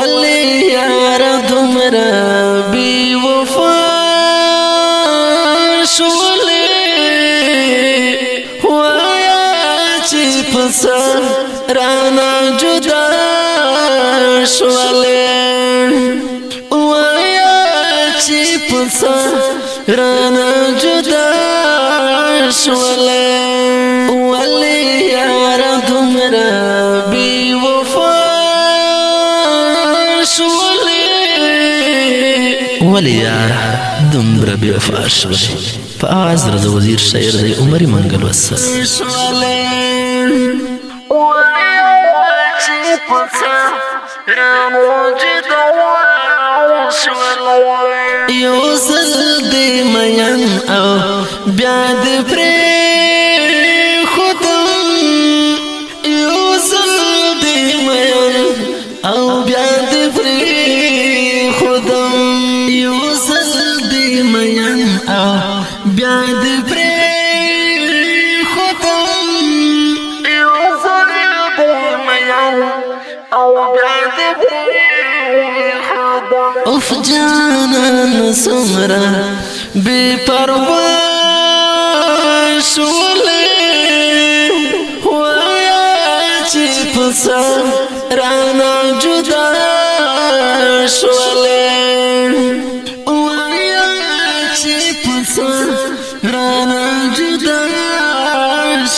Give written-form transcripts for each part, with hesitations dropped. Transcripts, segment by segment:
ولی یار دمرا بی وفا شولی وایا چی پسا رانا جدا شولی وایا چی پسا رانا جدا شولی ولی یار دمرا بی وفا ولی یار دمرا بی وفا شولی په آواز رضا وزیر شاعر دی عمری منگل وصل یو زل دی مین او بیا دی پری خودم یو زل دی مین او بیا دی پری خودم یو زل دی مین او بیا دی پری خودم یو زل دی مین او بیا دی پری خودم اف جانان سمرا بی پروا شولی وایا چی پسا رانا جدا شولی وایا چی پسا رانا جدا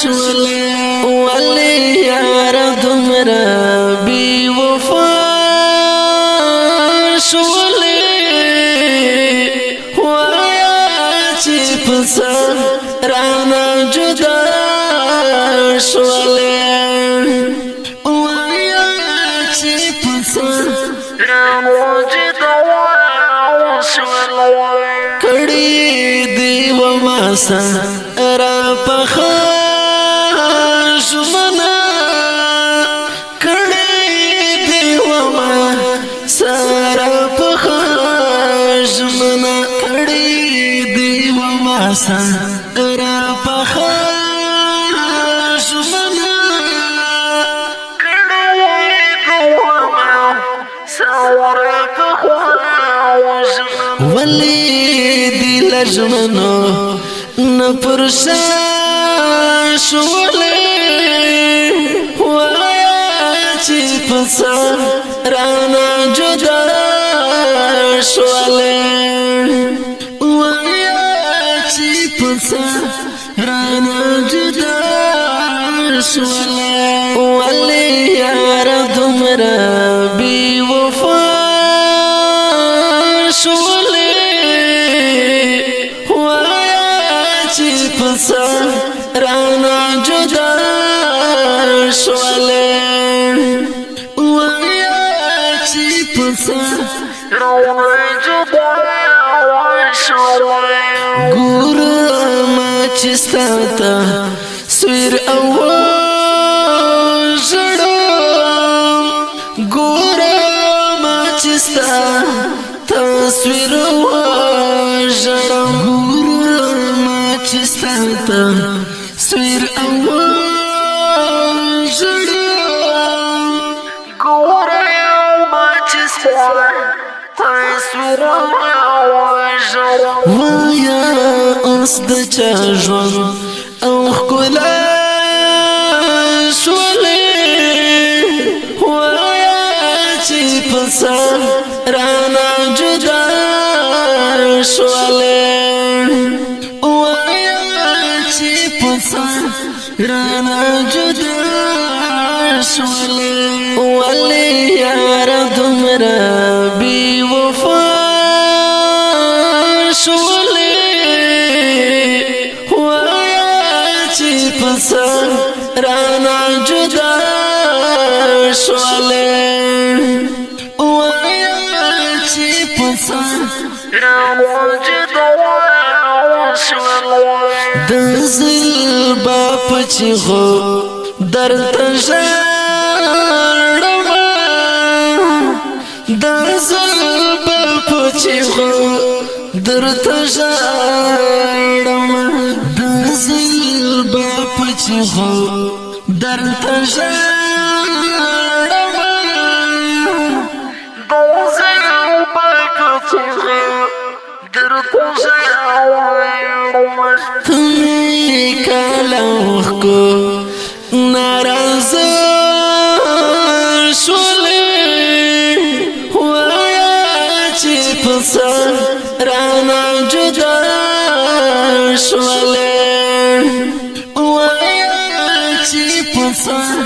شولی ولی یار دمرا بی وفا شولی پسا رانا جدا شولی وایا چی پسا رانا جدا شولی کڑی دیو ماسا را پخا شمنا کڑی دیو ماسا را پخا شمنا کڑی دیو ماسا را پخا شمنا کڑی دیو ماسا را پخا شمنا ولی دی لجمنو نپرشا شولی وایا چی پسا رانا جدا شولی وایا چی پسا رانا جدا شولی ولی یار دمرا بی وفا شولی چی پسا رانا جدا شولی وایا چی پسا رانا جدا شولی گور ما چستا تا سویر او جڑم گور ما چستا تا سویر او جڑم چستا تا سویر او جڑم گورم ما چستا تا سویر او جڑم وایا اس د چا ژوند او ښکلا شولی وایا چې پسا رانا جدا شولی رانا جدا شولی ولی یار دمرا بی وفا شولی وایا چی پسا رانا جدا شولی وایا چی پسا رانا جدا دزل باپ چی خو در تجارم دزل باپ چی خو در تجارم دزل باپ چی خو در تجارم تمی کالو کو ناراض شولې وایا چې پسر رانا جدا شولې وایا چې پسر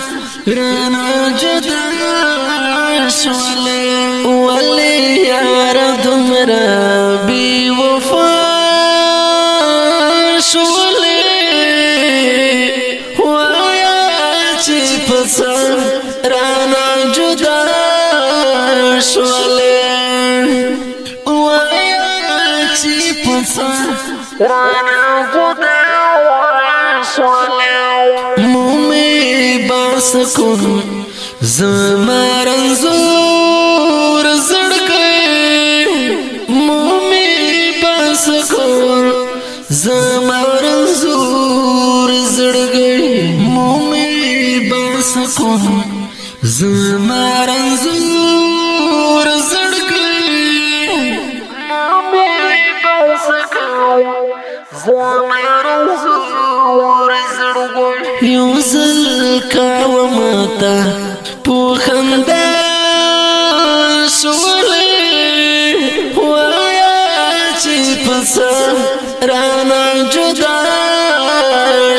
رانا جدا شولې ولې یار دمرا بی وفا شولې وایا چې پسر رانا جدا شولې وایا چې پسر رانا جدا شولې مومي باسکون زمارنزور زړګي مومي باسکون زمارنزور زړګي مومي باسکون زمارنزور زړګي مومي باسکون زمارنزور زړګي یو ځل کاو ماته پوخنده شولې وایا چې پسر رانا جدا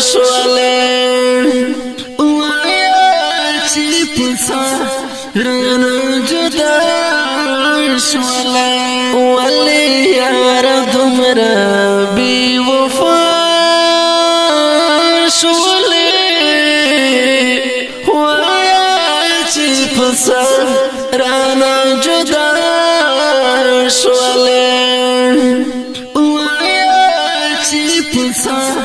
شولې وایا چې پسر رانا جدا شولې ولې یار دمرا بی وفا شولې پسر رانا جدا شولې وایا چې پسر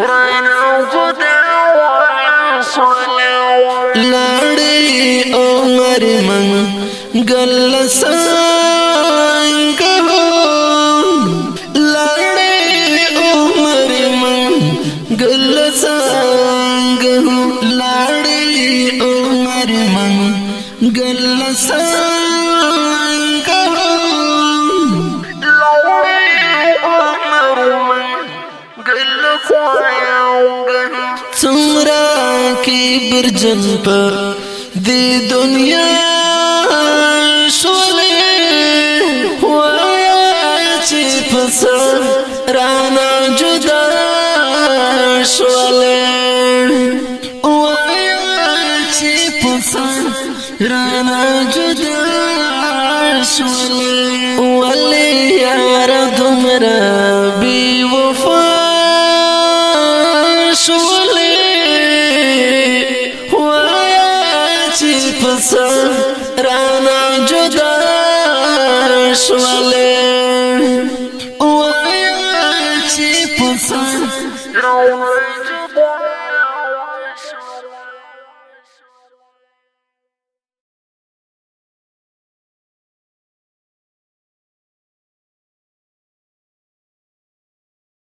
رانا جدا شولې لاړې عمر من ګل څنګه لاړې عمر من ګل څنګه لاړې عمر من گل سنگ لوڑے عمر من گل سنگ سمرا کی برجن پر دی دنیا شولے وایا چی پسر رانا جدا شولے وایا چی پسر رانا جدا شولې ولې یار دمرا بی وفا شولې وایا چې پسر رانا جدا شولې وایا چې پسر رانا جدا